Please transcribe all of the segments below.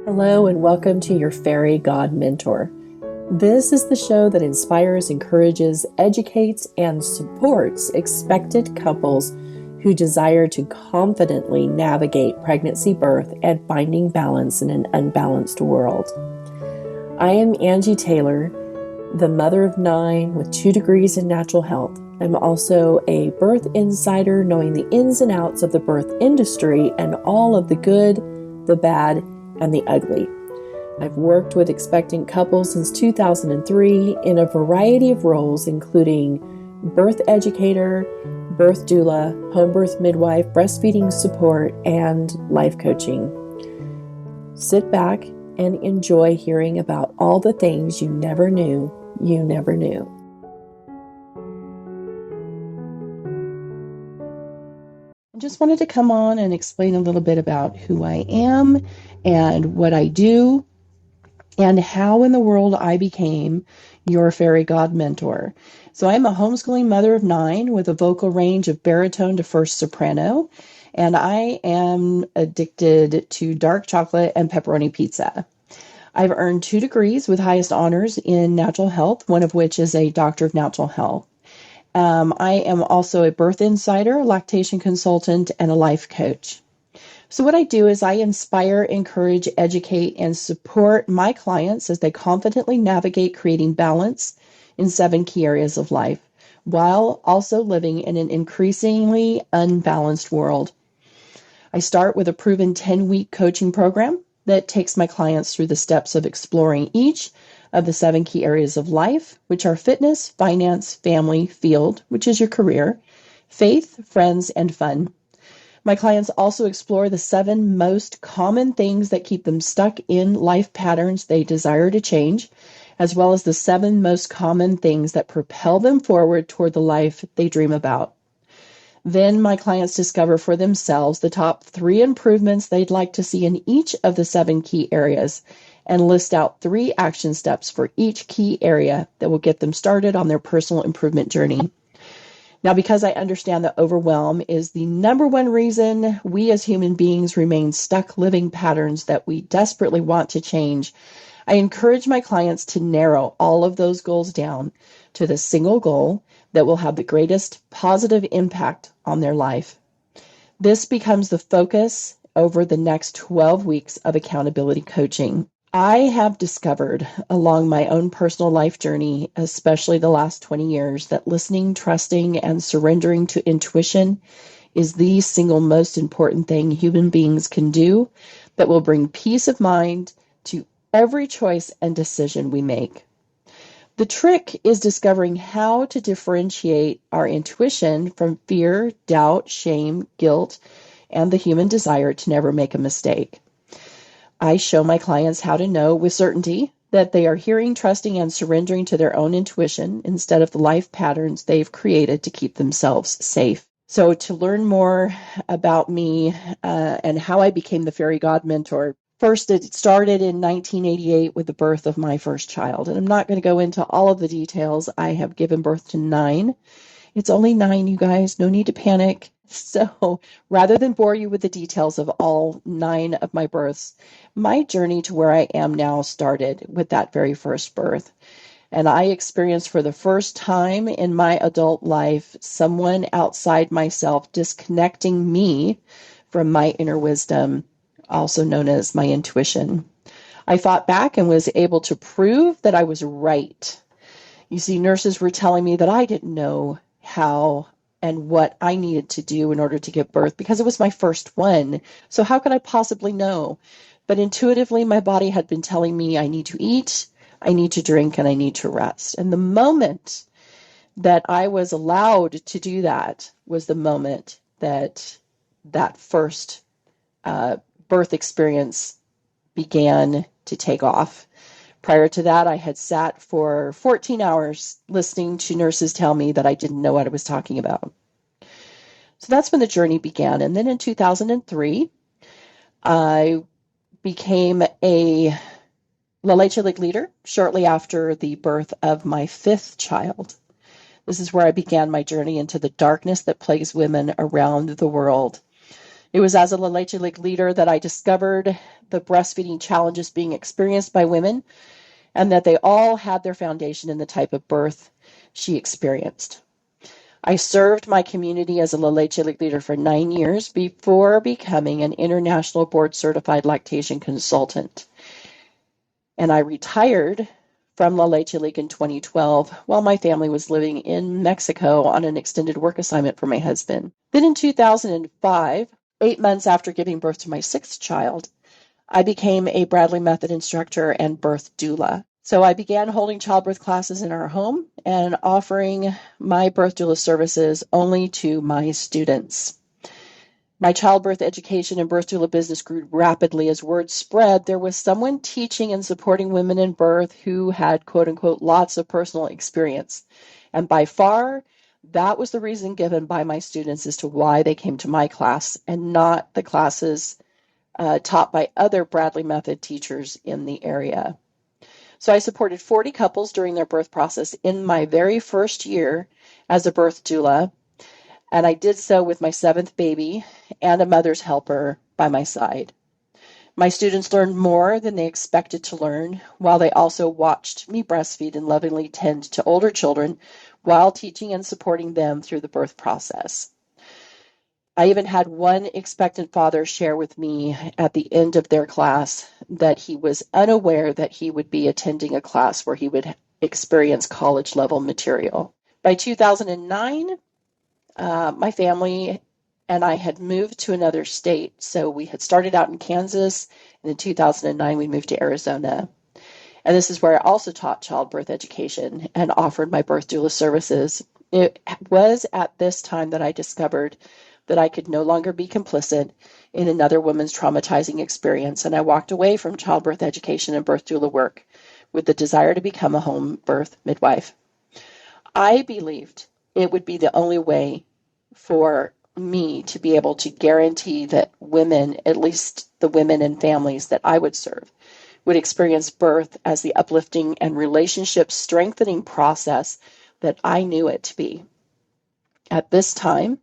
Hello, and welcome to your Fairy GodMentor. This is the show that inspires, encourages, educates, and supports expectant couples who desire to confidently navigate pregnancy, birth, and finding balance in an unbalanced world. I am Angie Taylor, the mother of 9 with 2 degrees in natural health. I'm also a birth insider, knowing the ins and outs of the birth industry and all of the good, the bad, and the ugly. I've worked with expectant couples since 2003 in a variety of roles, including birth educator, birth doula, home birth midwife, breastfeeding support, and life coaching. Sit back and enjoy hearing about all the things you never knew you never knew. I just wanted to come on and explain a little bit about who I am and what I do and how in the world I became your Fairy GodMentor. So I'm a homeschooling mother of 9 with a vocal range of baritone to first soprano, and I am addicted to dark chocolate and pepperoni pizza. I've earned 2 degrees with highest honors in natural health, one of which is a doctor of natural health. I am also a birth insider, lactation consultant, and a life coach. So what I do is I inspire, encourage, educate, and support my clients as they confidently navigate creating balance in 7 key areas of life, while also living in an increasingly unbalanced world. I start with a proven 10-week coaching program that takes my clients through the steps of exploring each of the 7 key areas of life, which are fitness, finance, family, field, which is your career, faith, friends, and fun. My clients also explore the 7 most common things that keep them stuck in life patterns they desire to change, as well as the 7 most common things that propel them forward toward the life they dream about. Then my clients discover for themselves the top 3 improvements they'd like to see in each of the 7 key areas and list out 3 action steps for each key area that will get them started on their personal improvement journey. Now, because I understand that overwhelm is the number one reason we as human beings remain stuck living patterns that we desperately want to change, I encourage my clients to narrow all of those goals down to the single goal that will have the greatest positive impact on their life. This becomes the focus over the next 12 weeks of accountability coaching. I have discovered along my own personal life journey, especially the last 20 years, that listening, trusting, and surrendering to intuition is the single most important thing human beings can do that will bring peace of mind to every choice and decision we make. The trick is discovering how to differentiate our intuition from fear, doubt, shame, guilt, and the human desire to never make a mistake. I show my clients how to know with certainty that they are hearing, trusting, and surrendering to their own intuition instead of the life patterns they've created to keep themselves safe. So to learn more about me and how I became the Fairy GodMentor, first it started in 1988 with the birth of my first child. And I'm not going to go into all of the details. I have given birth to 9. It's only 9, you guys. No need to panic. So rather than bore you with the details of all 9 of my births, my journey to where I am now started with that very first birth. And I experienced for the first time in my adult life someone outside myself disconnecting me from my inner wisdom, also known as my intuition. I fought back and was able to prove that I was right. You see, nurses were telling me that I didn't know how and what I needed to do in order to give birth because it was my first one. So how could I possibly know? But intuitively, my body had been telling me I need to eat, I need to drink, and I need to rest. And the moment that I was allowed to do that was the moment that that first birth experience began to take off. Prior to that, I had sat for 14 hours listening to nurses tell me that I didn't know what I was talking about. So that's when the journey began. And then in 2003, I became a La Leche League leader shortly after the birth of my 5th child. This is where I began my journey into the darkness that plagues women around the world. It was as a La Leche League leader that I discovered the breastfeeding challenges being experienced by women and that they all had their foundation in the type of birth she experienced. I served my community as a La Leche League leader for 9 years before becoming an international board certified lactation consultant. And I retired from La Leche League in 2012 while my family was living in Mexico on an extended work assignment for my husband. Then in 2005, 8 months after giving birth to my sixth child, I became a Bradley Method instructor and birth doula. So I began holding childbirth classes in our home and offering my birth doula services only to my students. My childbirth education and birth doula business grew rapidly as word spread. There was someone teaching and supporting women in birth who had, quote unquote, lots of personal experience. And by far, that was the reason given by my students as to why they came to my class and not the classes taught by other Bradley Method teachers in the area. So I supported 40 couples during their birth process in my very first year as a birth doula. And I did so with my seventh baby and a mother's helper by my side. My students learned more than they expected to learn, while they also watched me breastfeed and lovingly tend to older children while teaching and supporting them through the birth process. I even had one expectant father share with me at the end of their class that he was unaware that he would be attending a class where he would experience college-level material. By 2009, my family and I had moved to another state. So we had started out in Kansas, and in 2009 we moved to Arizona. And this is where I also taught childbirth education and offered my birth doula services. It was at this time that I discovered that I could no longer be complicit in another woman's traumatizing experience, and I walked away from childbirth education and birth doula work with the desire to become a home birth midwife. I believed it would be the only way for me to be able to guarantee that women, at least the women and families that I would serve, would experience birth as the uplifting and relationship strengthening process that I knew it to be. At this time,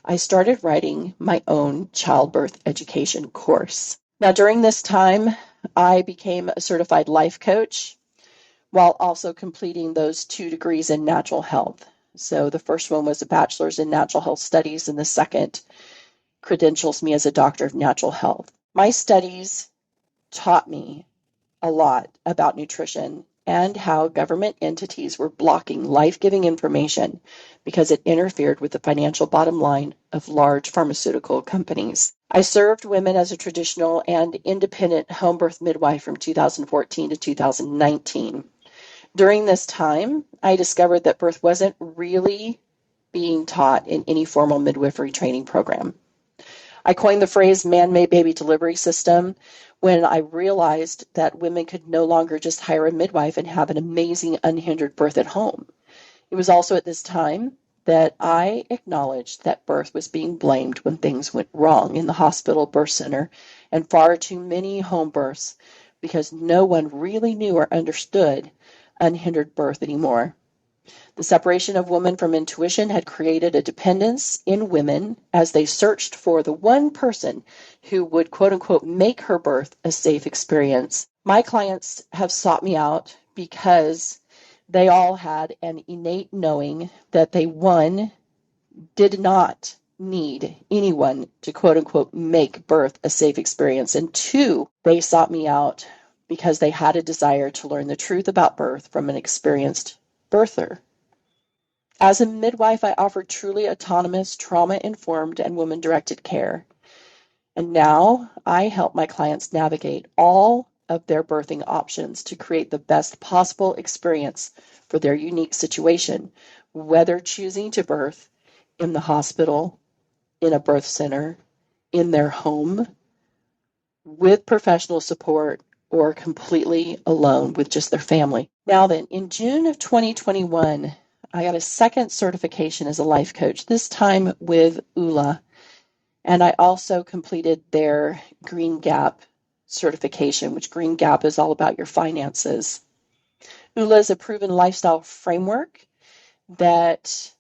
I started writing my own childbirth education course. Now, during this time, I became a certified life coach while also completing those 2 degrees in natural health. So the first one was a bachelor's in natural health studies, and the second credentials me as a doctor of natural health. My studies taught me a lot about nutrition and how government entities were blocking life-giving information because it interfered with the financial bottom line of large pharmaceutical companies. I served women as a traditional and independent home birth midwife from 2014 to 2019. During this time, I discovered that birth wasn't really being taught in any formal midwifery training program. I coined the phrase man-made baby delivery system when I realized that women could no longer just hire a midwife and have an amazing unhindered birth at home. It was also at this time that I acknowledged that birth was being blamed when things went wrong in the hospital birth center and far too many home births because no one really knew or understood unhindered birth anymore. The separation of woman from intuition had created a dependence in women as they searched for the one person who would, quote unquote, make her birth a safe experience. My clients have sought me out because they all had an innate knowing that they, one, did not need anyone to, quote unquote, make birth a safe experience, and two, they sought me out because they had a desire to learn the truth about birth from an experienced birther. As a midwife, I offered truly autonomous, trauma-informed, and woman-directed care. And now I help my clients navigate all of their birthing options to create the best possible experience for their unique situation, whether choosing to birth in the hospital, in a birth center, in their home, with professional support, or completely alone with just their family. Now then, in June of 2021, I got a second certification as a life coach, this time with ULA, and I also completed their Green Gap certification, which Green Gap is all about your finances. ULA is a proven lifestyle framework that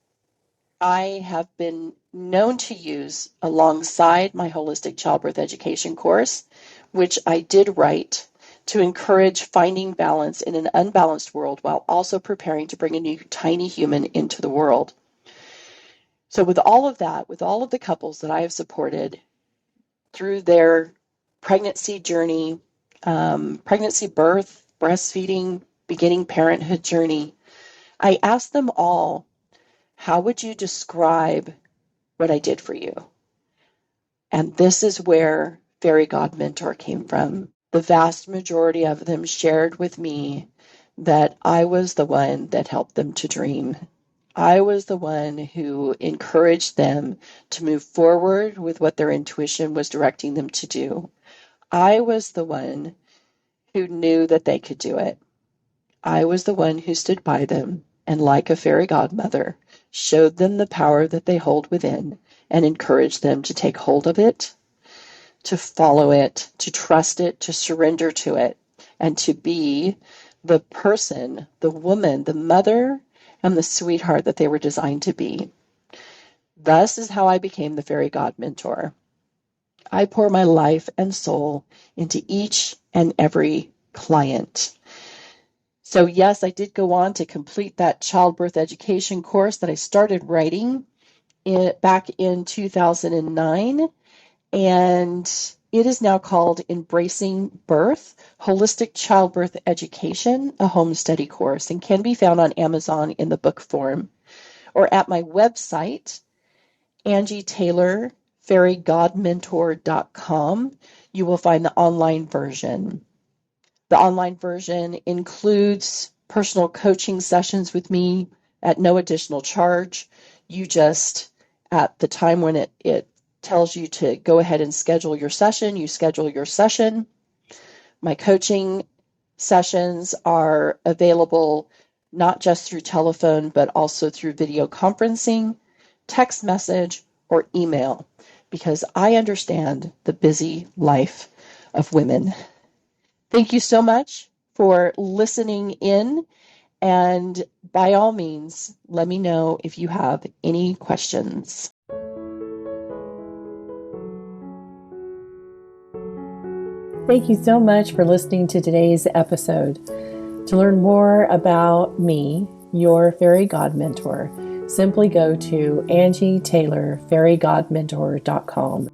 I have been known to use alongside my holistic childbirth education course, which I did write to encourage finding balance in an unbalanced world while also preparing to bring a new tiny human into the world. So with all of that, with all of the couples that I have supported through their pregnancy journey, pregnancy, birth, breastfeeding, beginning parenthood journey, I asked them all, how would you describe what I did for you? And this is where Fairy GodMentor came from. The vast majority of them shared with me that I was the one that helped them to dream. I was the one who encouraged them to move forward with what their intuition was directing them to do. I was the one who knew that they could do it. I was the one who stood by them and, like a fairy godmother, showed them the power that they hold within and encouraged them to take hold of it, to follow it, to trust it, to surrender to it, and to be the person, the woman, the mother, and the sweetheart that they were designed to be. Thus is how I became the Fairy GodMentor. I pour my life and soul into each and every client. So yes, I did go on to complete that childbirth education course that I started writing back in 2009. And it is now called Embracing Birth, Holistic Childbirth Education, a home study course, and can be found on Amazon in the book form. Or at my website, Angie Taylor, fairygodmentor.com, you will find the online version. The online version includes personal coaching sessions with me at no additional charge. You just, at the time when it tells you to go ahead and schedule your session, you schedule your session. My coaching sessions are available not just through telephone, but also through video conferencing, text message, or email, because I understand the busy life of women. Thank you so much for listening in, and by all means, let me know if you have any questions. Thank you so much for listening to today's episode. To learn more about me, your Fairy GodMentor, simply go to angietaylorfairygodmentor.com.